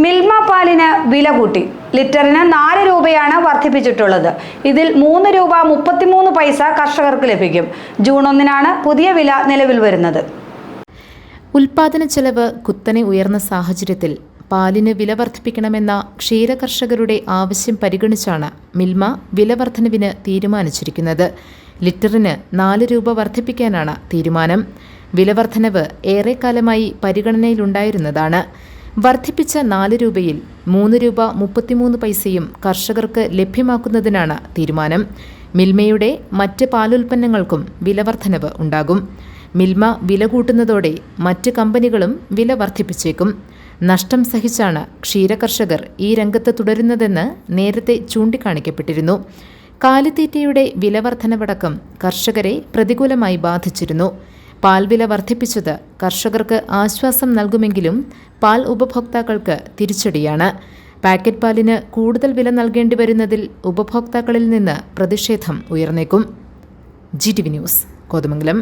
മിൽമ പാലിന് വില കൂട്ടി. ലിറ്ററിന് 4 രൂപയാണ് വർദ്ധിപ്പിച്ചിട്ടുള്ളത്. ഇതിൽ 3 രൂപ 33 പൈസ കർഷകർക്ക് ലഭിക്കും. ജൂൺ 1-നാണ് പുതിയ വില നിലവിൽ വരുന്നത്. ഉൽപാദന ചെലവ് കുത്തനെ ഉയർന്ന സാഹചര്യത്തിൽ പാലിന് വില വർദ്ധിപ്പിക്കണമെന്ന ക്ഷീര കർഷകരുടെ ആവശ്യം പരിഗണിച്ചാണ് മിൽമ വില വർധനവിന് തീരുമാനിച്ചിരിക്കുന്നത്. ലിറ്ററിന് 4 രൂപ വർദ്ധിപ്പിക്കാനാണ് തീരുമാനം. വില വർധനവ് ഏറെക്കാലമായി പരിഗണനയിലുണ്ടായിരുന്നതാണ്. വർദ്ധിപ്പിച്ച 4 രൂപയിൽ 3 രൂപ 33 പൈസയും കർഷകർക്ക് ലഭ്യമാക്കുന്നതിനാണ് തീരുമാനം. മിൽമയുടെ മറ്റ് പാലുൽപ്പന്നങ്ങൾക്കും വില വർധനവ് ഉണ്ടാകും. മിൽമ വില കൂട്ടുന്നതോടെ മറ്റ് കമ്പനികളും വില വർദ്ധിപ്പിച്ചേക്കും. നഷ്ടം സഹിച്ചാണ് ക്ഷീരകർഷകർ ഈ രംഗത്ത് തുടരുന്നതെന്ന് നേരത്തെ ചൂണ്ടിക്കാണിക്കപ്പെട്ടിരുന്നു. കാലിത്തീറ്റയുടെ വില വർധനവടക്കം കർഷകരെ പ്രതികൂലമായി ബാധിച്ചിരുന്നു. പാൽ വില വർദ്ധിപ്പിച്ചത് കർഷകർക്ക് ആശ്വാസം നൽകുമെങ്കിലും പാൽ ഉപഭോക്താക്കൾക്ക് തിരിച്ചടിയാണ്. പാക്കറ്റ് പാലിന് കൂടുതൽ വില നൽകേണ്ടി വരുന്നതിൽ ഉപഭോക്താക്കളിൽ നിന്ന് പ്രതിഷേധം ഉയർന്നേക്കും. GTV news, Kothamangalam.